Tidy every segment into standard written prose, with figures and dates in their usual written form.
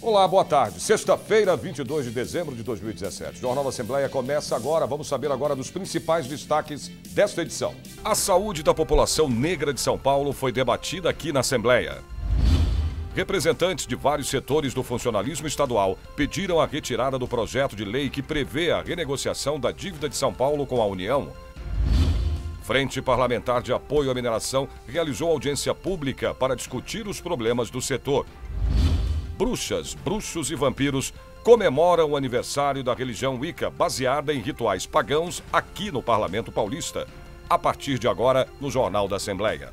Olá, boa tarde. Sexta-feira, 22 de dezembro de 2017. O Jornal da Assembleia começa agora. Vamos saber agora dos principais destaques desta edição. A saúde da população negra de São Paulo foi debatida aqui na Assembleia. Representantes de vários setores do funcionalismo estadual pediram a retirada do projeto de lei que prevê a renegociação da dívida de São Paulo com a União. Frente Parlamentar de Apoio à Mineração realizou audiência pública para discutir os problemas do setor. Bruxas, bruxos e vampiros comemoram o aniversário da religião Wicca, baseada em rituais pagãos, aqui no Parlamento Paulista. A partir de agora, no Jornal da Assembleia.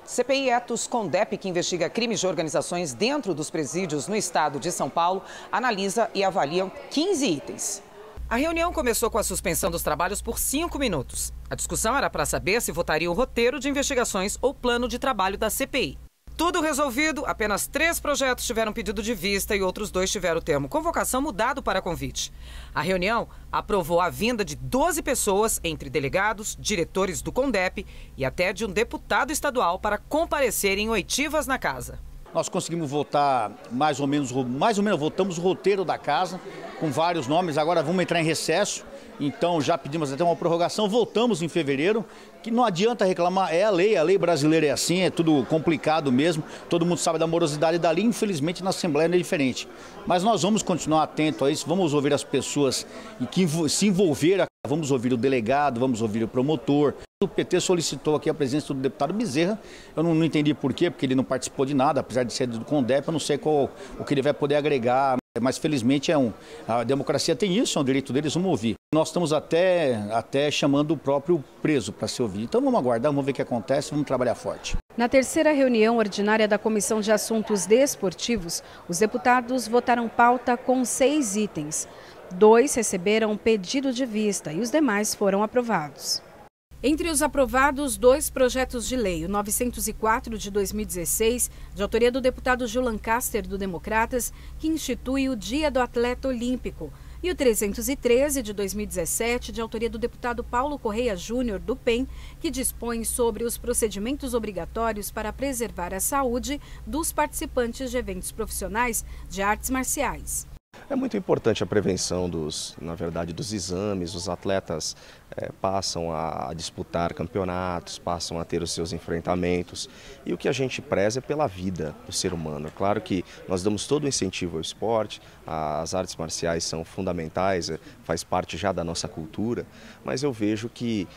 CPI Etos Condep, que investiga crimes de organizações dentro dos presídios no estado de São Paulo, analisa e avalia 15 itens. A reunião começou com a suspensão dos trabalhos por 5 minutos. A discussão era para saber se votaria o roteiro de investigações ou plano de trabalho da CPI. Tudo resolvido, apenas 3 projetos tiveram pedido de vista e outros 2 tiveram o termo convocação mudado para convite. A reunião aprovou a vinda de 12 pessoas, entre delegados, diretores do Condep e até de um deputado estadual para comparecerem em oitivas na casa. Nós conseguimos votar mais ou menos votamos o roteiro da casa, com vários nomes, agora vamos entrar em recesso, então já pedimos até uma prorrogação, voltamos em fevereiro, que não adianta reclamar, é a lei brasileira é assim, é tudo complicado mesmo, todo mundo sabe da morosidade da lei, infelizmente na Assembleia não é diferente. Mas nós vamos continuar atentos a isso, vamos ouvir as pessoas que se envolveram, vamos ouvir o delegado, vamos ouvir o promotor. O PT solicitou aqui a presença do deputado Bezerra, eu não entendi por quê, porque ele não participou de nada, apesar de ser do Condep, eu não sei o que ele vai poder agregar, mas felizmente a democracia tem isso, é um direito deles, vamos ouvir. Nós estamos até chamando o próprio preso para se ouvir, então vamos aguardar, vamos ver o que acontece, vamos trabalhar forte. Na terceira reunião ordinária da Comissão de Assuntos Desportivos, os deputados votaram pauta com 6 itens. 2 receberam pedido de vista e os demais foram aprovados. Entre os aprovados, 2 projetos de lei, o 904 de 2016, de autoria do deputado Gil Lancaster, do Democratas, que institui o Dia do Atleta Olímpico, e o 313 de 2017, de autoria do deputado Paulo Correia Júnior, do PEN, que dispõe sobre os procedimentos obrigatórios para preservar a saúde dos participantes de eventos profissionais de artes marciais. É muito importante a prevenção dos exames, os atletas passam a disputar campeonatos, passam a ter os seus enfrentamentos e o que a gente preza é pela vida do ser humano. É claro que nós damos todo o incentivo ao esporte, as artes marciais são fundamentais, faz parte já da nossa cultura, mas eu vejo que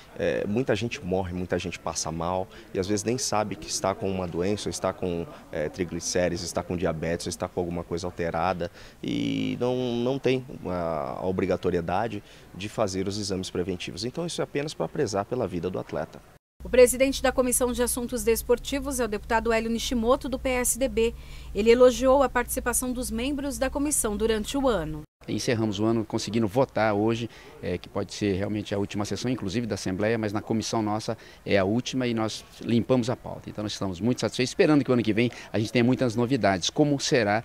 muita gente morre, muita gente passa mal e às vezes nem sabe que está com uma doença, ou está com triglicérides, está com diabetes, ou está com alguma coisa alterada e não tem a obrigatoriedade de fazer os exames preventivos. Então isso é apenas para prezar pela vida do atleta. O presidente da Comissão de Assuntos Desportivos é o deputado Hélio Nishimoto, do PSDB. Ele elogiou a participação dos membros da comissão durante o ano. Encerramos o ano conseguindo votar hoje, que pode ser realmente a última sessão, inclusive da Assembleia, mas na comissão nossa é a última e nós limpamos a pauta. Então nós estamos muito satisfeitos, esperando que o ano que vem a gente tenha muitas novidades, como será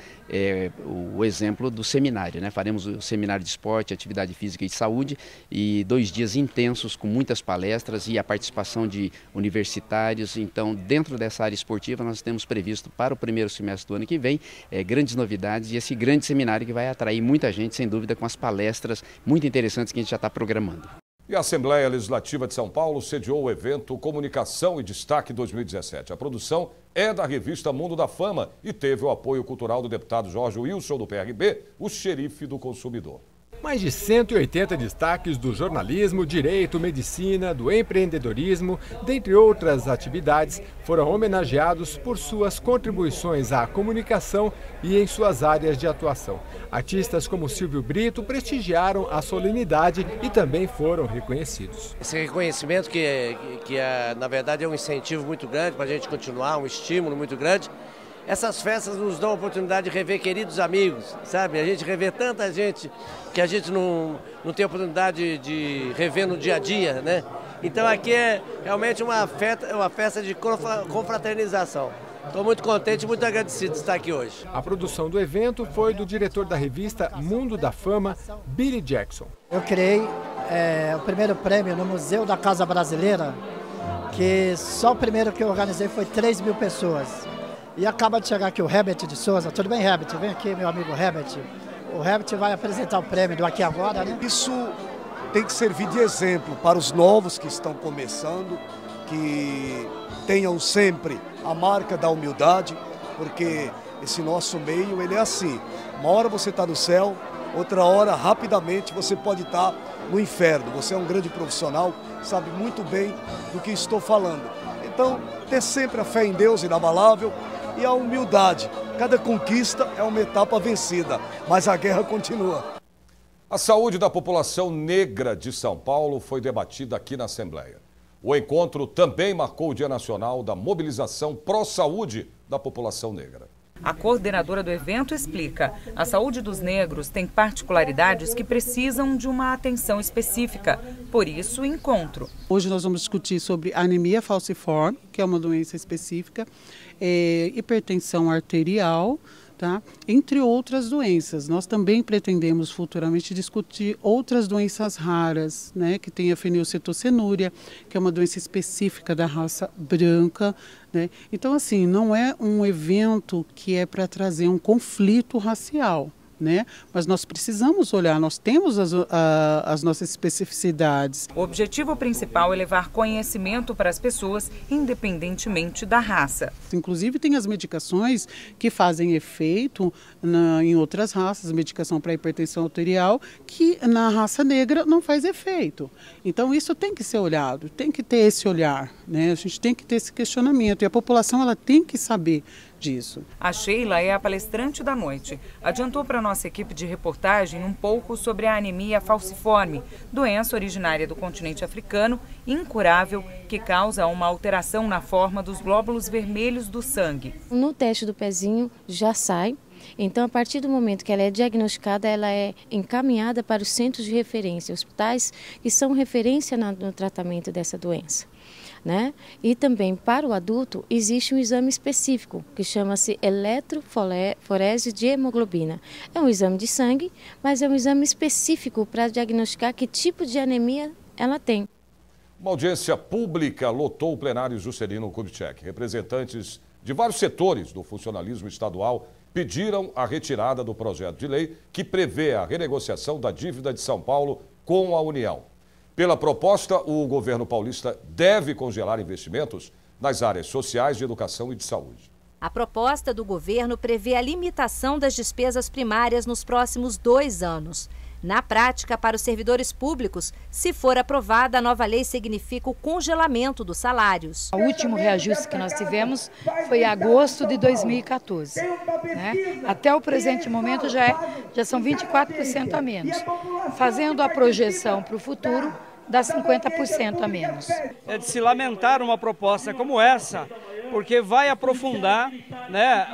o exemplo do seminário, né? Faremos o seminário de esporte, atividade física e saúde e 2 dias intensos com muitas palestras e a participação de universitários. Então dentro dessa área esportiva nós temos previsto para o primeiro semestre do ano que vem grandes novidades e esse grande seminário que vai atrair muita gente, sem dúvida, com as palestras muito interessantes que a gente já está programando. E a Assembleia Legislativa de São Paulo sediou o evento Comunicação e Destaque 2017. A produção é da revista Mundo da Fama e teve o apoio cultural do deputado Jorge Wilson, do PRB, o xerife do consumidor. Mais de 180 destaques do jornalismo, direito, medicina, do empreendedorismo, dentre outras atividades, foram homenageados por suas contribuições à comunicação e em suas áreas de atuação. Artistas como Silvio Brito prestigiaram a solenidade e também foram reconhecidos. Esse reconhecimento na verdade é um incentivo muito grande para a gente continuar, um estímulo muito grande. Essas festas nos dão a oportunidade de rever queridos amigos, sabe? A gente rever tanta gente que a gente não tem oportunidade de rever no dia a dia, né? Então aqui é realmente uma festa de confraternização. Estou muito contente e muito agradecido de estar aqui hoje. A produção do evento foi do diretor da revista Mundo da Fama, Billy Jackson. Eu criei o primeiro prêmio no Museu da Casa Brasileira, que só o primeiro que eu organizei foi 3.000 pessoas. E acaba de chegar aqui o Herbert de Souza. Tudo bem, Herbert? Vem aqui, meu amigo Herbert. O Herbert vai apresentar o prêmio do Aqui Agora, né? Isso tem que servir de exemplo para os novos que estão começando, que tenham sempre a marca da humildade, porque esse nosso meio, ele é assim. Uma hora você está no céu, outra hora, rapidamente, você pode estar no inferno. Você é um grande profissional, sabe muito bem do que estou falando. Então, ter sempre a fé em Deus inabalável e a humildade. Cada conquista é uma etapa vencida, mas a guerra continua. A saúde da população negra de São Paulo foi debatida aqui na Assembleia. O encontro também marcou o Dia Nacional da Mobilização Pró-Saúde da População Negra. A coordenadora do evento explica: a saúde dos negros tem particularidades que precisam de uma atenção específica, por isso o encontro. Hoje nós vamos discutir sobre anemia falciforme, que é uma doença específica, hipertensão arterial, tá? Entre outras doenças. Nós também pretendemos futuramente discutir outras doenças raras, né? Que tem a fenilcetocenúria, que é uma doença específica da raça branca, né? Então, assim, não é um evento que é para trazer um conflito racial, né? Mas nós precisamos olhar, nós temos as nossas especificidades. O objetivo principal é levar conhecimento para as pessoas, independentemente da raça. Inclusive tem as medicações que fazem efeito em outras raças, medicação para hipertensão arterial, que na raça negra não faz efeito. Então isso tem que ser olhado, tem que ter esse olhar, né? A gente tem que ter esse questionamento e a população ela tem que saber disso. A Sheila é a palestrante da noite. Adiantou para nossa equipe de reportagem um pouco sobre a anemia falciforme, doença originária do continente africano, incurável, que causa uma alteração na forma dos glóbulos vermelhos do sangue. No teste do pezinho já sai. Então, a partir do momento que ela é diagnosticada, ela é encaminhada para os centros de referência, hospitais que são referência no tratamento dessa doença, né? E também para o adulto existe um exame específico que chama-se eletroforese de hemoglobina. É um exame de sangue, mas é um exame específico para diagnosticar que tipo de anemia ela tem. Uma audiência pública lotou o plenário Juscelino Kubitschek. Representantes de vários setores do funcionalismo estadual pediram a retirada do projeto de lei que prevê a renegociação da dívida de São Paulo com a União. Pela proposta, o governo paulista deve congelar investimentos nas áreas sociais, de educação e de saúde. A proposta do governo prevê a limitação das despesas primárias nos próximos 2 anos. Na prática, para os servidores públicos, se for aprovada, a nova lei significa o congelamento dos salários. O último reajuste que nós tivemos foi em agosto de 2014. Né? Até o presente momento já são 24% a menos. Fazendo a projeção para o futuro, dá 50% a menos. É de se lamentar uma proposta como essa, porque vai aprofundar, né,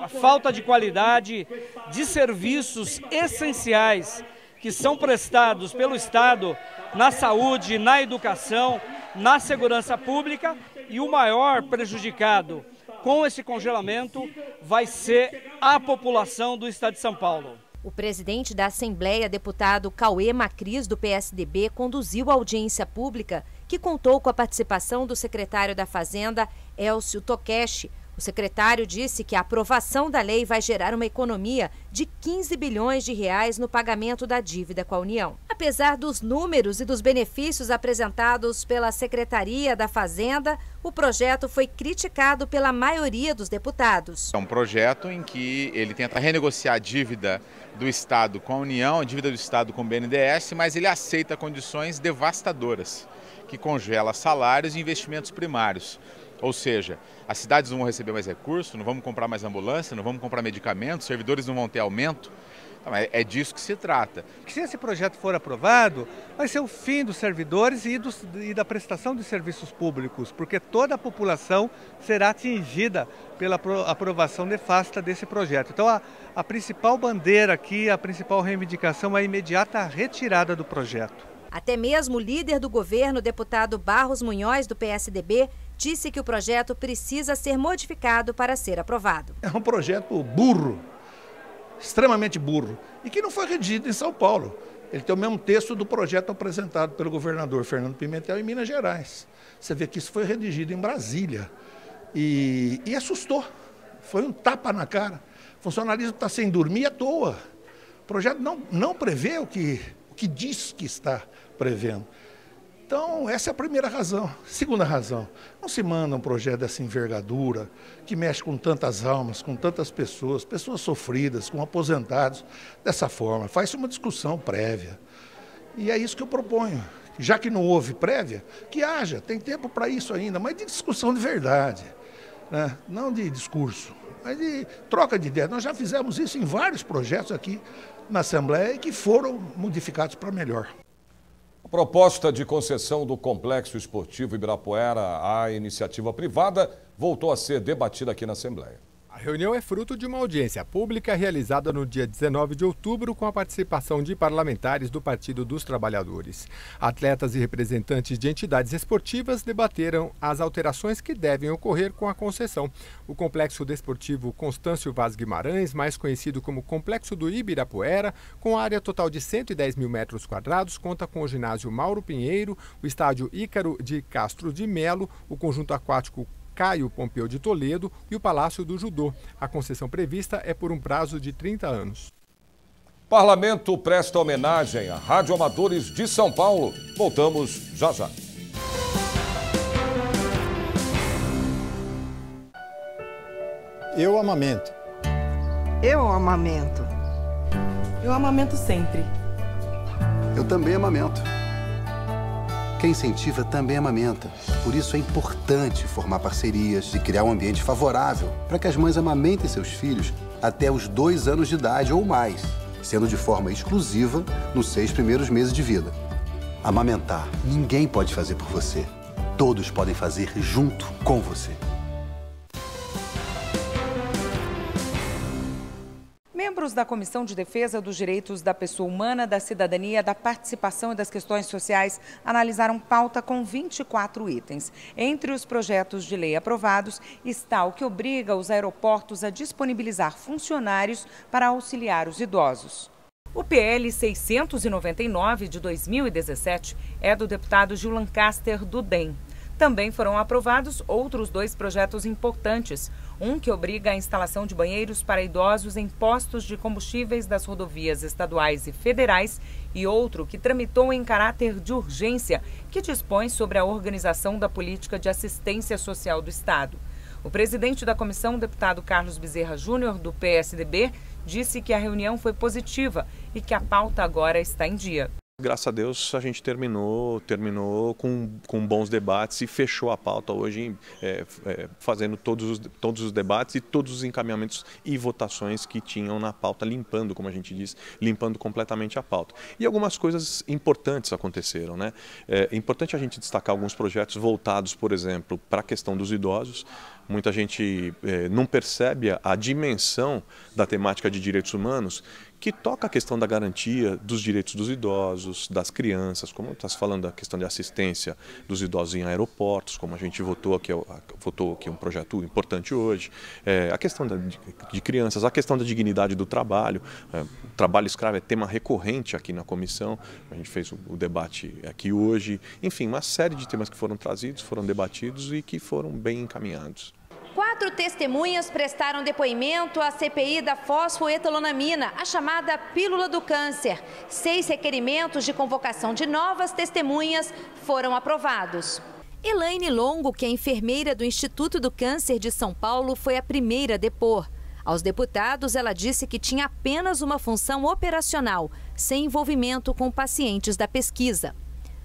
a falta de qualidade de serviços essenciais que são prestados pelo Estado na saúde, na educação, na segurança pública, e o maior prejudicado com esse congelamento vai ser a população do Estado de São Paulo. O presidente da Assembleia, deputado Cauê Macris, do PSDB, conduziu a audiência pública que contou com a participação do secretário da Fazenda, Elcio Tokeshi. O secretário disse que a aprovação da lei vai gerar uma economia de 15 bilhões de reais no pagamento da dívida com a União. Apesar dos números e dos benefícios apresentados pela Secretaria da Fazenda, o projeto foi criticado pela maioria dos deputados. É um projeto em que ele tenta renegociar a dívida do Estado com a União, a dívida do Estado com o BNDES, mas ele aceita condições devastadoras, que congela salários e investimentos primários. Ou seja, as cidades não vão receber mais recursos, não vamos comprar mais ambulância, não vamos comprar medicamentos, os servidores não vão ter aumento. Então, é disso que se trata. Se esse projeto for aprovado, vai ser o fim dos servidores e da prestação de serviços públicos, porque toda a população será atingida pela aprovação nefasta desse projeto. Então, a principal bandeira aqui, a principal reivindicação é a imediata retirada do projeto. Até mesmo o líder do governo, deputado Barros Munhoz, do PSDB, disse que o projeto precisa ser modificado para ser aprovado. É um projeto burro, extremamente burro, e que não foi redigido em São Paulo. Ele tem o mesmo texto do projeto apresentado pelo governador Fernando Pimentel em Minas Gerais. Você vê que isso foi redigido em Brasília e assustou. Foi um tapa na cara. O funcionalismo está sem dormir à toa. O projeto não prevê o que diz que está prevendo. Então, essa é a primeira razão. Segunda razão, não se manda um projeto dessa envergadura, que mexe com tantas almas, com tantas pessoas, pessoas sofridas, com aposentados, dessa forma. Faz-se uma discussão prévia. E é isso que eu proponho. Já que não houve prévia, que haja, tem tempo para isso ainda, mas de discussão de verdade, né? Não de discurso, mas de troca de ideias. Nós já fizemos isso em vários projetos aqui na Assembleia e que foram modificados para melhor. A proposta de concessão do Complexo Esportivo Ibirapuera à iniciativa privada voltou a ser debatida aqui na Assembleia. A reunião é fruto de uma audiência pública realizada no dia 19 de outubro com a participação de parlamentares do Partido dos Trabalhadores. Atletas e representantes de entidades esportivas debateram as alterações que devem ocorrer com a concessão. O Complexo Desportivo Constâncio Vaz Guimarães, mais conhecido como Complexo do Ibirapuera, com área total de 110 mil metros quadrados, conta com o ginásio Mauro Pinheiro, o estádio Ícaro de Castro de Melo, o conjunto aquático Caio Pompeu de Toledo e o Palácio do Judô. A concessão prevista é por um prazo de 30 anos. Parlamento presta homenagem a radioamadores de São Paulo. Voltamos já já. Eu amamento. Eu amamento. Eu amamento sempre. Eu também amamento. Quem incentiva também amamenta. Por isso é importante formar parcerias e criar um ambiente favorável para que as mães amamentem seus filhos até os 2 anos de idade ou mais, sendo de forma exclusiva nos 6 primeiros meses de vida. Amamentar, ninguém pode fazer por você. Todos podem fazer junto com você. Membros da Comissão de Defesa dos Direitos da Pessoa Humana, da Cidadania, da Participação e das Questões Sociais analisaram pauta com 24 itens. Entre os projetos de lei aprovados está o que obriga os aeroportos a disponibilizar funcionários para auxiliar os idosos. O PL 699 de 2017 é do deputado Gil Lancaster, do DEM. Também foram aprovados outros 2 projetos importantes. Um que obriga a instalação de banheiros para idosos em postos de combustíveis das rodovias estaduais e federais e outro que tramitou em caráter de urgência, que dispõe sobre a organização da política de assistência social do Estado. O presidente da comissão, deputado Carlos Bezerra Júnior, do PSDB, disse que a reunião foi positiva e que a pauta agora está em dia. Graças a Deus a gente terminou com bons debates e fechou a pauta hoje fazendo todos os debates e todos os encaminhamentos e votações que tinham na pauta, limpando, como a gente diz, limpando completamente a pauta. E algumas coisas importantes aconteceram, né? É importante a gente destacar alguns projetos voltados, por exemplo, para a questão dos idosos. Muita gente não percebe a dimensão da temática de direitos humanos, que toca a questão da garantia dos direitos dos idosos, das crianças, como está se falando da questão de assistência dos idosos em aeroportos, como a gente votou aqui um projeto importante hoje, a questão de crianças, a questão da dignidade do trabalho. O trabalho escravo é tema recorrente aqui na comissão, a gente fez o debate aqui hoje, enfim, uma série de temas que foram trazidos, foram debatidos e que foram bem encaminhados. 4 testemunhas prestaram depoimento à CPI da fosfoetilonamina, a chamada pílula do câncer. 6 requerimentos de convocação de novas testemunhas foram aprovados. Elaine Longo, que é enfermeira do Instituto do Câncer de São Paulo, foi a primeira a depor. Aos deputados, ela disse que tinha apenas uma função operacional, sem envolvimento com pacientes da pesquisa.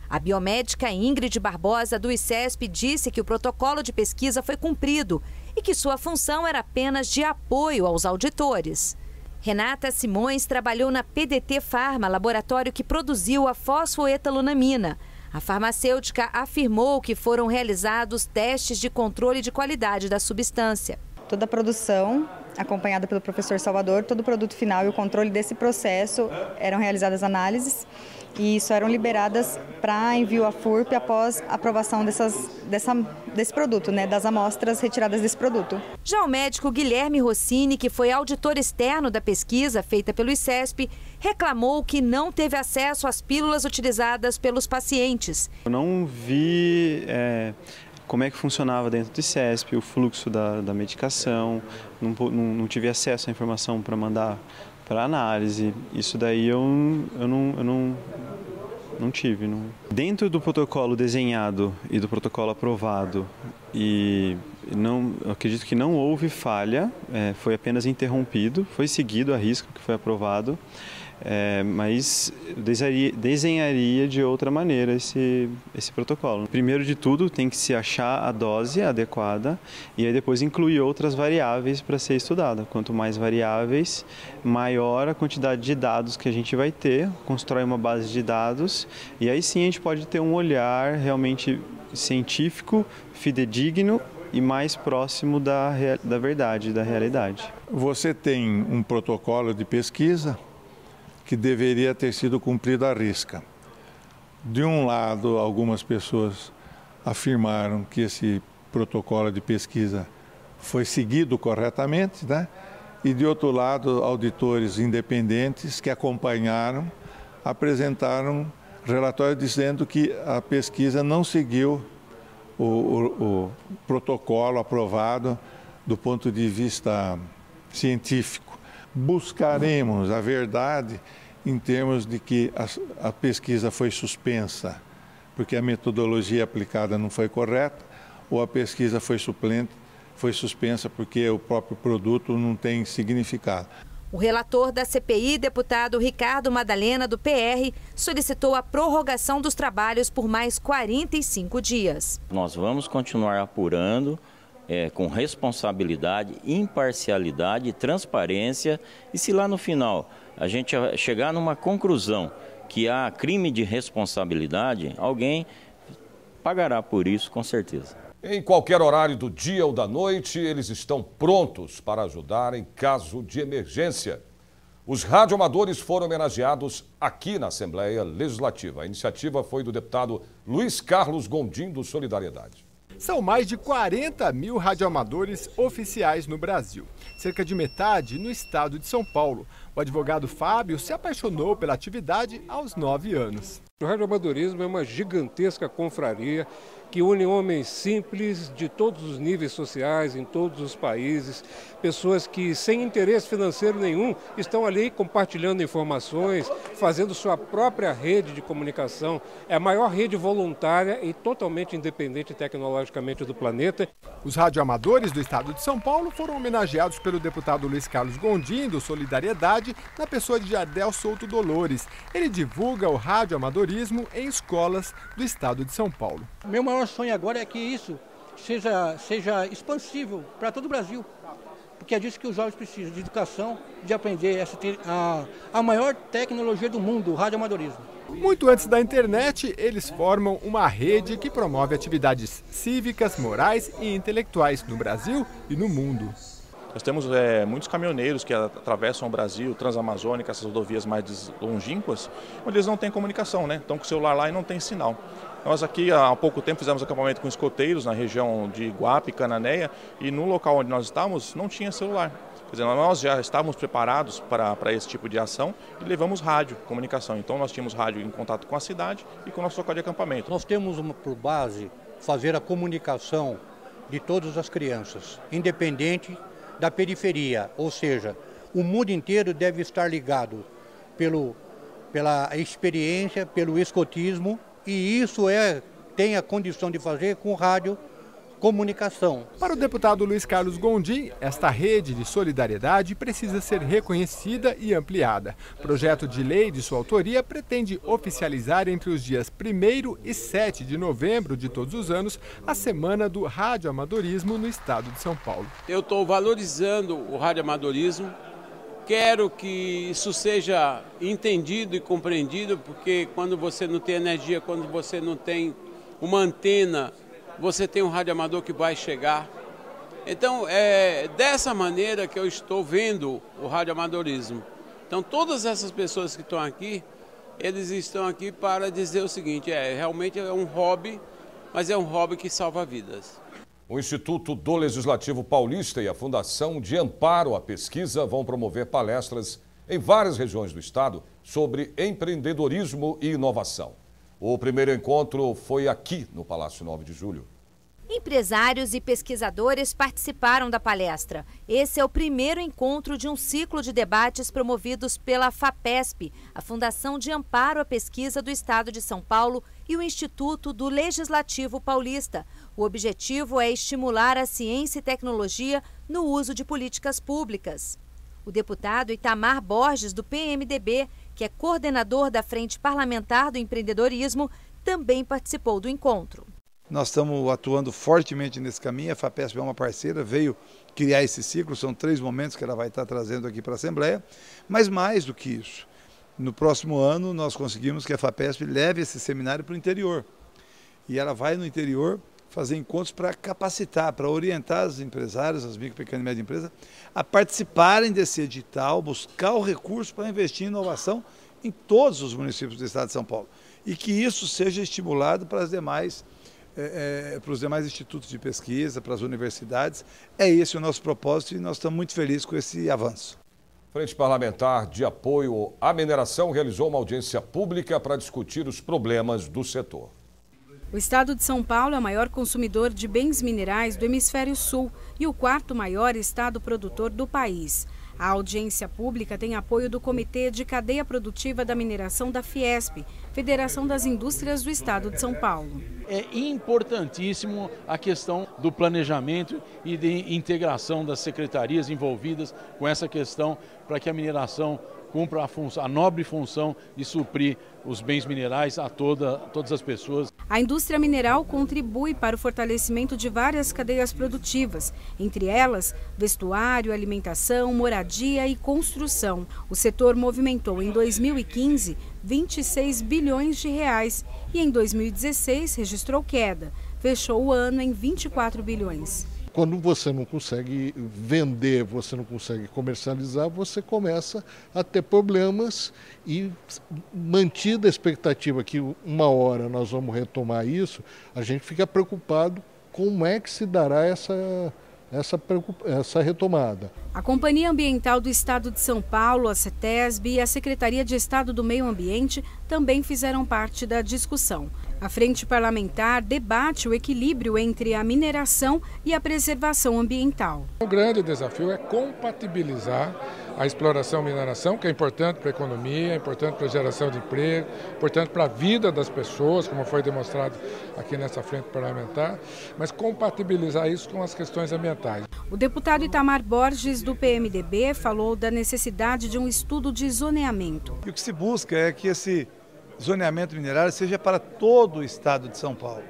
A biomédica Ingrid Barbosa, do ICESP, disse que o protocolo de pesquisa foi cumprido e que sua função era apenas de apoio aos auditores. Renata Simões trabalhou na PDT Pharma, laboratório que produziu a fosfoetilonamina. A farmacêutica afirmou que foram realizados testes de controle de qualidade da substância. Toda a produção, acompanhada pelo professor Salvador, todo o produto final e o controle desse processo eram realizadas análises e só eram liberadas para envio à FURP após a aprovação desse produto, das amostras retiradas desse produto. Já o médico Guilherme Rossini, que foi auditor externo da pesquisa feita pelo ICESP, reclamou que não teve acesso às pílulas utilizadas pelos pacientes. Eu não vi como é que funcionava dentro do ICESP, o fluxo da medicação, não tive acesso à informação para mandar para análise. Isso daí eu não tive. Não. Dentro do protocolo desenhado e do protocolo aprovado, eu acredito que não houve falha, foi apenas interrompido, foi seguido a risco que foi aprovado, mas desenharia de outra maneira esse protocolo. Primeiro de tudo, tem que se achar a dose adequada e aí depois incluir outras variáveis para ser estudada. Quanto mais variáveis, maior a quantidade de dados que a gente vai ter, constrói uma base de dados e aí sim a gente pode ter um olhar realmente científico, fidedigno e mais próximo da verdade, da realidade. Você tem um protocolo de pesquisa que deveria ter sido cumprido à risca. De um lado, algumas pessoas afirmaram que esse protocolo de pesquisa foi seguido corretamente, né? E de outro lado, auditores independentes que acompanharam apresentaram relatório dizendo que a pesquisa não seguiu o protocolo aprovado do ponto de vista científico. Buscaremos a verdade em termos de que a pesquisa foi suspensa, porque a metodologia aplicada não foi correta, ou a pesquisa foi suspensa porque o próprio produto não tem significado. O relator da CPI, deputado Ricardo Madalena, do PR, solicitou a prorrogação dos trabalhos por mais 45 dias. Nós vamos continuar apurando com responsabilidade, imparcialidade, transparência e se lá no final a gente chegar numa conclusão que há crime de responsabilidade, alguém pagará por isso, com certeza. Em qualquer horário do dia ou da noite, eles estão prontos para ajudar em caso de emergência. Os radioamadores foram homenageados aqui na Assembleia Legislativa. A iniciativa foi do deputado Luiz Carlos Gondim, do Solidariedade. São mais de 40 mil radioamadores oficiais no Brasil, cerca de metade no estado de São Paulo. O advogado Fábio se apaixonou pela atividade aos 9 anos. O radioamadorismo é uma gigantesca confraria que une homens simples de todos os níveis sociais, em todos os países, pessoas que sem interesse financeiro nenhum estão ali compartilhando informações, fazendo sua própria rede de comunicação. É a maior rede voluntária e totalmente independente tecnologicamente do planeta. Os radioamadores do estado de São Paulo foram homenageados pelo deputado Luiz Carlos Gondim, do Solidariedade, na pessoa de Jardel Souto Dolores. Ele divulga o radioamadorismo em escolas do estado de São Paulo. Meu maior sonho agora é que isso seja expansível para todo o Brasil, porque é disso que os jovens precisam, de educação, de aprender a maior tecnologia do mundo, o radioamadorismo. Muito antes da internet, eles formam uma rede que promove atividades cívicas, morais e intelectuais no Brasil e no mundo. Nós temos muitos caminhoneiros que atravessam o Brasil, Transamazônica, essas rodovias mais longínquas, onde eles não têm comunicação, né? Estão com o celular lá e não tem sinal. Nós aqui há pouco tempo fizemos acampamento com escoteiros na região de Iguape, Cananéia, e no local onde nós estávamos não tinha celular. Quer dizer, nós já estávamos preparados para esse tipo de ação e levamos rádio, comunicação. Então nós tínhamos rádio em contato com a cidade e com o nosso local de acampamento. Nós temos por base fazer a comunicação de todas as crianças, independente da periferia, ou seja, o mundo inteiro deve estar ligado pela experiência, pelo escotismo, e isso tem a condição de fazer com rádio comunicação. Para o deputado Luiz Carlos Gondim, esta rede de solidariedade precisa ser reconhecida e ampliada. O projeto de lei de sua autoria pretende oficializar entre os dias 1º e 7 de novembro de todos os anos a Semana do Radioamadorismo no estado de São Paulo. Eu estou valorizando o radioamadorismo, quero que isso seja entendido e compreendido, porque quando você não tem energia, quando você não tem uma antena, você tem um radioamador que vai chegar. Então, é dessa maneira que eu estou vendo o radioamadorismo. Então, todas essas pessoas que estão aqui, eles estão aqui para dizer o seguinte, realmente é um hobby, mas é um hobby que salva vidas. O Instituto do Legislativo Paulista e a Fundação de Amparo à Pesquisa vão promover palestras em várias regiões do estado sobre empreendedorismo e inovação. O primeiro encontro foi aqui no Palácio 9 de Julho. Empresários e pesquisadores participaram da palestra. Esse é o primeiro encontro de um ciclo de debates promovidos pela FAPESP, a Fundação de Amparo à Pesquisa do Estado de São Paulo e o Instituto do Legislativo Paulista. O objetivo é estimular a ciência e tecnologia no uso de políticas públicas. O deputado Itamar Borges, do PMDB, que é coordenador da Frente Parlamentar do Empreendedorismo, também participou do encontro. Nós estamos atuando fortemente nesse caminho, a FAPESP é uma parceira, veio criar esse ciclo, são 3 momentos que ela vai estar trazendo aqui para a Assembleia, mas mais do que isso, no próximo ano nós conseguimos que a FAPESP leve esse seminário para o interior, e ela vai no interior fazer encontros para capacitar, para orientar os empresários, as micro, pequenas e médias empresas, a participarem desse edital, buscar o recurso para investir em inovação em todos os municípios do estado de São Paulo, e que isso seja estimulado para as demais para os demais institutos de pesquisa, para as universidades. É esse o nosso propósito e nós estamos muito felizes com esse avanço. Frente Parlamentar de Apoio à Mineração realizou uma audiência pública para discutir os problemas do setor. O estado de São Paulo é o maior consumidor de bens minerais do Hemisfério Sul e o 4º maior estado produtor do país. A audiência pública tem apoio do Comitê de Cadeia Produtiva da Mineração da Fiesp, Federação das Indústrias do Estado de São Paulo. É importantíssimo a questão do planejamento e de integração das secretarias envolvidas com essa questão para que a mineração cumpra a nobre função de suprir os bens minerais a todas as pessoas. A indústria mineral contribui para o fortalecimento de várias cadeias produtivas, entre elas vestuário, alimentação, moradia e construção. O setor movimentou em 2015 26 bilhões de reais e em 2016 registrou queda. Fechou o ano em 24 bilhões. Quando você não consegue vender, você não consegue comercializar, você começa a ter problemas e, mantida a expectativa que uma hora nós vamos retomar isso, a gente fica preocupado como é que se dará essa retomada. A Companhia Ambiental do Estado de São Paulo, a CETESB e a Secretaria de Estado do Meio Ambiente também fizeram parte da discussão. A Frente Parlamentar debate o equilíbrio entre a mineração e a preservação ambiental. O grande desafio é compatibilizar a exploração e mineração, que é importante para a economia, é importante para a geração de emprego, importante para a vida das pessoas, como foi demonstrado aqui nessa frente parlamentar, mas compatibilizar isso com as questões ambientais. O deputado Itamar Borges, do PMDB, falou da necessidade de um estudo de zoneamento. E o que se busca é que esse zoneamento minerário seja para todo o estado de São Paulo,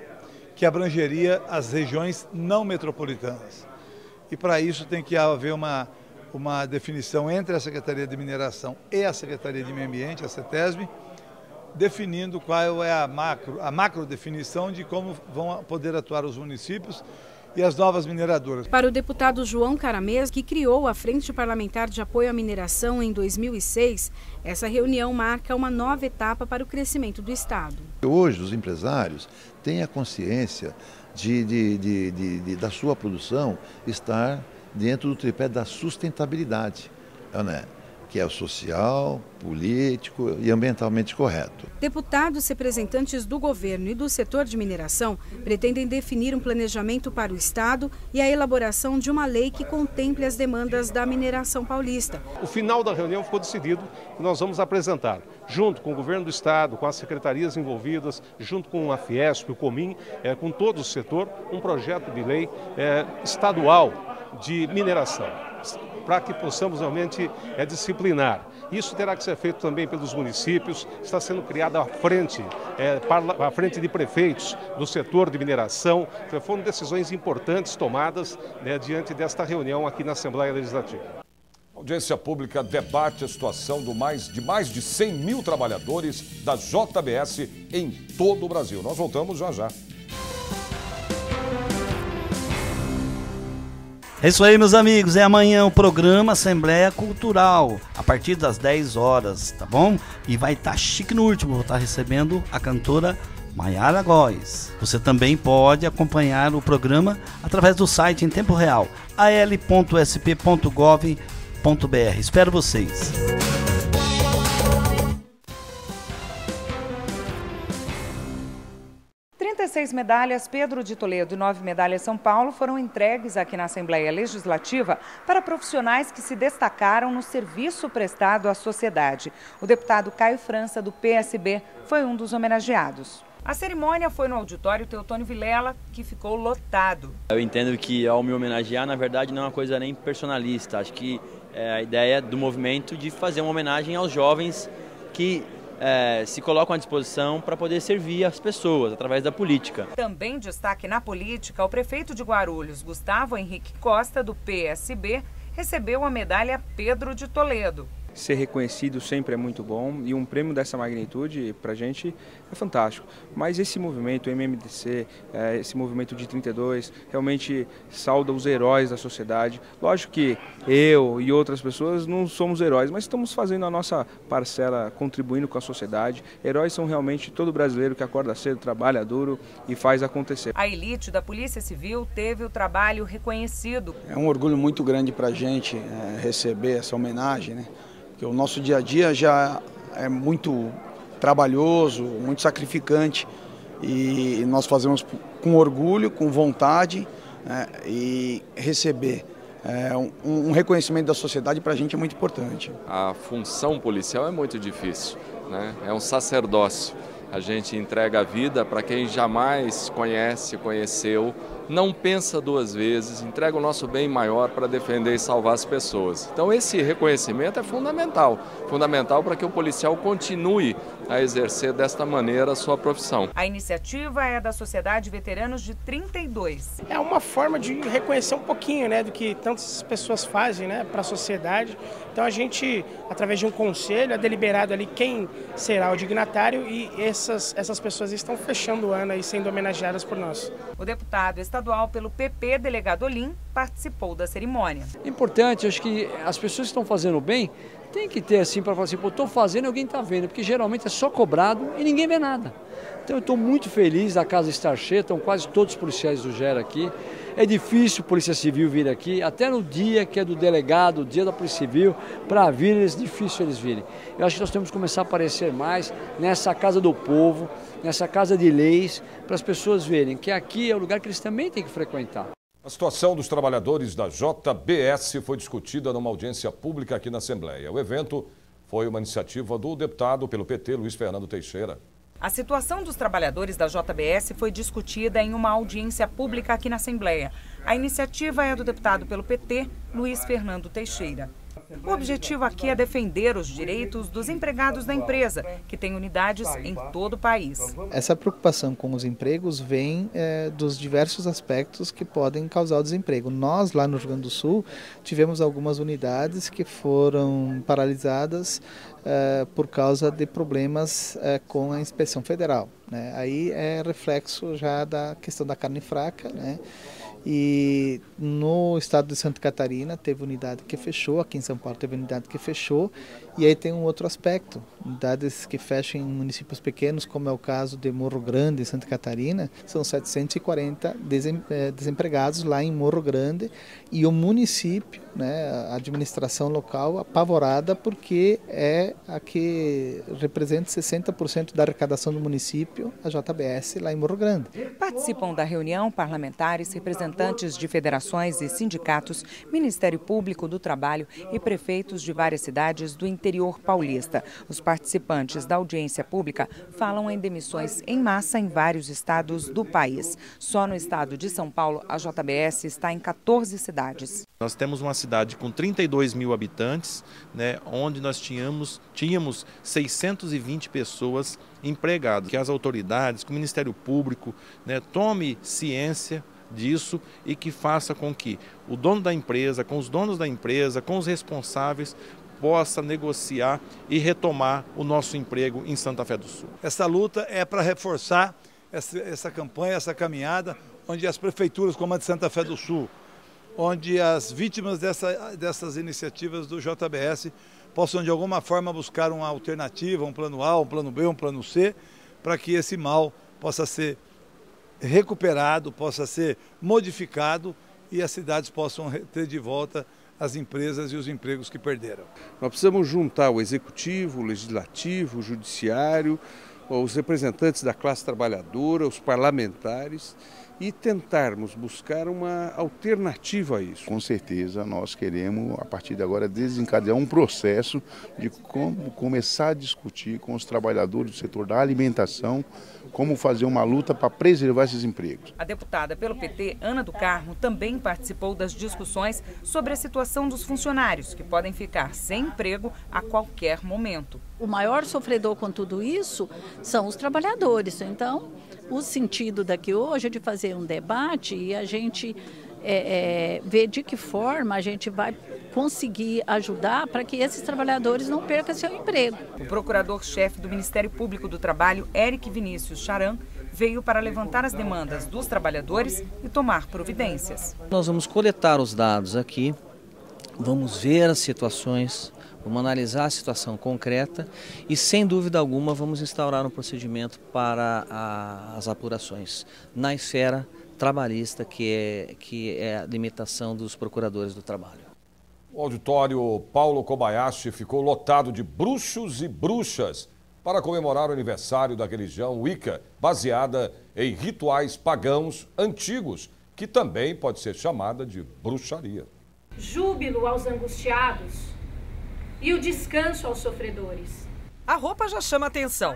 que abrangeria as regiões não metropolitanas. E para isso tem que haver uma definição entre a Secretaria de Mineração e a Secretaria de Meio Ambiente, a CETESB, definindo qual é a macro definição de como vão poder atuar os municípios e as novas mineradoras. Para o deputado João Caramês, que criou a Frente Parlamentar de Apoio à Mineração em 2006, essa reunião marca uma nova etapa para o crescimento do Estado. Hoje os empresários têm a consciência da sua produção estar dentro do tripé da sustentabilidade, né? Que é o social, político e ambientalmente correto. Deputados, representantes do governo e do setor de mineração pretendem definir um planejamento para o Estado e a elaboração de uma lei que contemple as demandas da mineração paulista. O final da reunião ficou decidido e nós vamos apresentar, junto com o governo do Estado, com as secretarias envolvidas, junto com a Fiesp, o Comin, com todo o setor, um projeto de lei estadual de mineração, para que possamos realmente disciplinar. Isso terá que ser feito também pelos municípios, está sendo criada a frente de prefeitos do setor de mineração. Então, foram decisões importantes tomadas diante desta reunião aqui na Assembleia Legislativa. A audiência pública debate a situação de mais de 100 mil trabalhadores da JBS em todo o Brasil. Nós voltamos já já. É isso aí, meus amigos, é amanhã o programa Assembleia Cultural, a partir das 10 horas, tá bom? E vai estar chique no último, vou estar recebendo a cantora Maiara Góes. Você também pode acompanhar o programa através do site em tempo real, al.sp.gov.br. Espero vocês. 36 medalhas Pedro de Toledo e 9 medalhas São Paulo foram entregues aqui na Assembleia Legislativa para profissionais que se destacaram no serviço prestado à sociedade. O deputado Caio França, do PSB, foi um dos homenageados. A cerimônia foi no auditório Teotônio Vilela, que ficou lotado. Eu entendo que ao me homenagear, na verdade, não é uma coisa nem personalista. Acho que é a ideia do movimento de fazer uma homenagem aos jovens que se colocam à disposição para poder servir as pessoas através da política. Também destaque na política, o prefeito de Guarulhos, Gustavo Henrique Costa, do PSB, recebeu a medalha Pedro de Toledo. Ser reconhecido sempre é muito bom e um prêmio dessa magnitude para a gente é fantástico. Mas esse movimento, o MMDC, esse movimento de 32, realmente sauda os heróis da sociedade. Lógico que eu e outras pessoas não somos heróis, mas estamos fazendo a nossa parcela, contribuindo com a sociedade. Heróis são realmente todo brasileiro que acorda cedo, trabalha duro e faz acontecer. A elite da Polícia Civil teve o trabalho reconhecido. É um orgulho muito grande para a gente receber essa homenagem, né? Porque o nosso dia a dia já é muito trabalhoso, muito sacrificante e nós fazemos com orgulho, com vontade, né? E receber um reconhecimento da sociedade para a gente é muito importante. A função policial é muito difícil, né? É um sacerdócio. A gente entrega a vida para quem jamais conheceu, não pensa duas vezes, entrega o nosso bem maior para defender e salvar as pessoas. Então esse reconhecimento é fundamental para que o policial continue a exercer desta maneira a sua profissão. A iniciativa é da Sociedade Veteranos de 32. É uma forma de reconhecer um pouquinho, né, do que tantas pessoas fazem, né, para a sociedade. Então a gente, através de um conselho, é deliberado ali quem será o dignatário e essas pessoas estão fechando o ano e sendo homenageadas por nós. O deputado estadual pelo PP, delegado Olim, participou da cerimônia. É importante, acho que as pessoas que estão fazendo bem tem que ter assim para falar assim, pô, estou fazendo e alguém está vendo, porque geralmente é só cobrado e ninguém vê nada. Então eu estou muito feliz da casa estar cheia, estão quase todos os policiais do GER aqui. É difícil a Polícia Civil vir aqui, até no dia que é do delegado, o dia da Polícia Civil, para vir é difícil eles virem. Eu acho que nós temos que começar a aparecer mais nessa casa do povo, nessa casa de leis, para as pessoas verem que aqui é o lugar que eles também têm que frequentar. A situação dos trabalhadores da JBS foi discutida numa audiência pública aqui na Assembleia. O evento foi uma iniciativa do deputado pelo PT, Luiz Fernando Teixeira. A situação dos trabalhadores da JBS foi discutida em uma audiência pública aqui na Assembleia. A iniciativa é do deputado pelo PT, Luiz Fernando Teixeira. O objetivo aqui é defender os direitos dos empregados da empresa, que tem unidades em todo o país. Essa preocupação com os empregos vem dos diversos aspectos que podem causar o desemprego. Nós, lá no Rio Grande do Sul, tivemos algumas unidades que foram paralisadas por causa de problemas com a inspeção federal, né? Aí é reflexo já da questão da carne fraca, né? E no estado de Santa Catarina teve unidade que fechou, aqui em São Paulo teve unidade que fechou, e aí tem um outro aspecto, unidades que fecham em municípios pequenos, como é o caso de Morro Grande, em Santa Catarina, são 740 desempregados lá em Morro Grande, e o município, né, a administração local apavorada porque é a que representa 60% da arrecadação do município, a JBS, lá em Morro Grande. Participam da reunião parlamentares, representantes de federações e sindicatos, Ministério Público do Trabalho e prefeitos de várias cidades do interior paulista. Os participantes da audiência pública falam em demissões em massa em vários estados do país. Só no estado de São Paulo, a JBS está em 14 cidades. Nós temos uma cidade com 32 mil habitantes, né, onde nós tínhamos 620 pessoas empregadas. Que as autoridades, que o Ministério Público, né, tome ciência disso e que faça com que o dono da empresa, com os donos da empresa, com os responsáveis, possa negociar e retomar o nosso emprego em Santa Fé do Sul. Essa luta é para reforçar essa campanha, essa caminhada, onde as prefeituras como a de Santa Fé do Sul, onde as vítimas dessas iniciativas do JBS possam de alguma forma buscar uma alternativa, um plano A, um plano B, um plano C, para que esse mal possa ser recuperado, possa ser modificado e as cidades possam ter de volta as empresas e os empregos que perderam. Nós precisamos juntar o executivo, o legislativo, o judiciário, os representantes da classe trabalhadora, os parlamentares, e tentarmos buscar uma alternativa a isso. Com certeza nós queremos, a partir de agora, desencadear um processo de como começar a discutir com os trabalhadores do setor da alimentação, como fazer uma luta para preservar esses empregos. A deputada pelo PT, Ana do Carmo, também participou das discussões sobre a situação dos funcionários, que podem ficar sem emprego a qualquer momento. O maior sofredor com tudo isso são os trabalhadores. Então, o sentido daqui hoje é de fazer um debate e a gente ver de que forma a gente vai conseguir ajudar para que esses trabalhadores não percam seu emprego. O procurador-chefe do Ministério Público do Trabalho, Eric Vinícius Charan, veio para levantar as demandas dos trabalhadores e tomar providências. Nós vamos coletar os dados aqui, vamos ver as situações, vamos analisar a situação concreta e, sem dúvida alguma, vamos instaurar um procedimento para as apurações na esfera trabalhista, que é a limitação dos procuradores do trabalho. O auditório Paulo Kobayashi ficou lotado de bruxos e bruxas para comemorar o aniversário da religião Wicca, baseada em rituais pagãos antigos, que também pode ser chamada de bruxaria. Júbilo aos angustiados e o descanso aos sofredores. A roupa já chama atenção,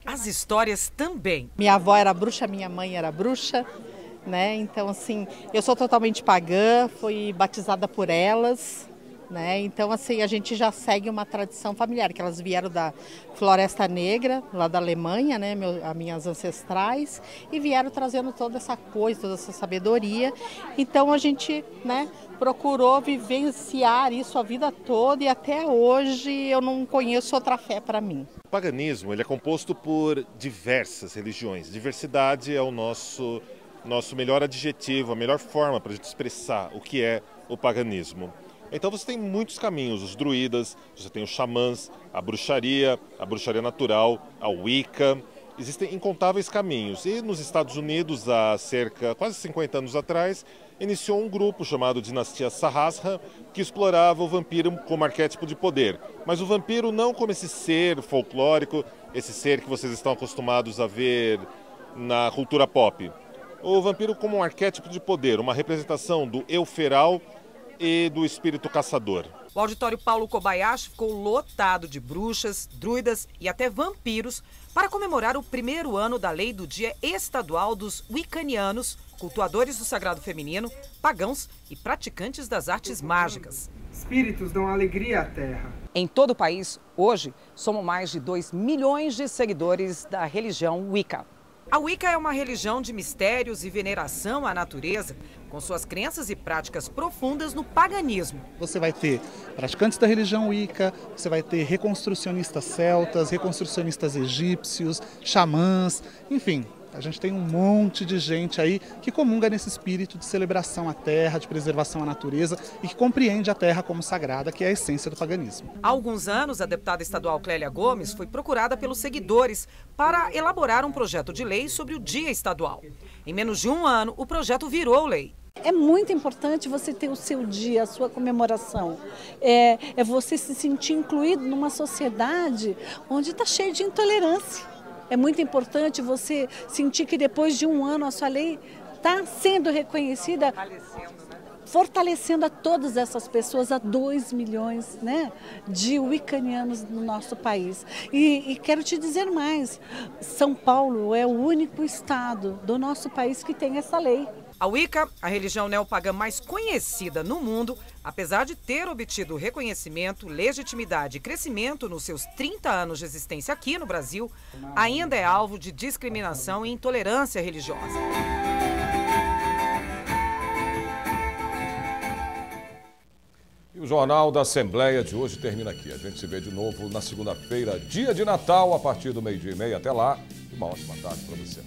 as histórias também. Minha avó era bruxa, minha mãe era bruxa, né? Então, assim, eu sou totalmente pagã, fui batizada por elas, né? Então, assim, a gente já segue uma tradição familiar, que elas vieram da Floresta Negra, lá da Alemanha, né? As minhas ancestrais, e vieram trazendo toda essa coisa, toda essa sabedoria. Então, a gente, né, procurou vivenciar isso a vida toda e até hoje eu não conheço outra fé para mim. O paganismo, ele é composto por diversas religiões. Diversidade é o nosso melhor adjetivo, a melhor forma para a gente expressar o que é o paganismo. Então você tem muitos caminhos, os druidas, você tem os xamãs, a bruxaria natural, a Wicca. Existem incontáveis caminhos. E nos Estados Unidos, há quase 50 anos atrás, iniciou um grupo chamado Dinastia Sahasra, que explorava o vampiro como arquétipo de poder. Mas o vampiro não como esse ser folclórico, esse ser que vocês estão acostumados a ver na cultura pop. O vampiro como um arquétipo de poder, uma representação do eu feral e do espírito caçador. O auditório Paulo Kobayashi ficou lotado de bruxas, druidas e até vampiros para comemorar o primeiro ano da lei do Dia Estadual dos Wiccanianos, cultuadores do sagrado feminino, pagãos e praticantes das artes mágicas. Espíritos dão alegria à terra. Em todo o país, hoje, somos mais de 2 milhões de seguidores da religião Wicca. A Wicca é uma religião de mistérios e veneração à natureza, com suas crenças e práticas profundas no paganismo. Você vai ter praticantes da religião Wicca, você vai ter reconstrucionistas celtas, reconstrucionistas egípcios, xamãs, enfim. A gente tem um monte de gente aí que comunga nesse espírito de celebração à terra, de preservação à natureza e que compreende a terra como sagrada, que é a essência do paganismo. Há alguns anos, a deputada estadual Clélia Gomes foi procurada pelos seguidores para elaborar um projeto de lei sobre o Dia Estadual. Em menos de um ano, o projeto virou lei. É muito importante você ter o seu dia, a sua comemoração. É você se sentir incluído numa sociedade onde está cheio de intolerância. É muito importante você sentir que depois de um ano a sua lei está sendo reconhecida, fortalecendo a todas essas pessoas, a 2 milhões, né, de wiccanianos no nosso país. E quero te dizer mais, São Paulo é o único estado do nosso país que tem essa lei. A Wicca, a religião neopagã mais conhecida no mundo, apesar de ter obtido reconhecimento, legitimidade e crescimento nos seus 30 anos de existência aqui no Brasil, ainda é alvo de discriminação e intolerância religiosa. E o Jornal da Assembleia de hoje termina aqui. A gente se vê de novo na segunda-feira, dia de Natal, a partir do 12h30. Até lá, uma ótima tarde para você.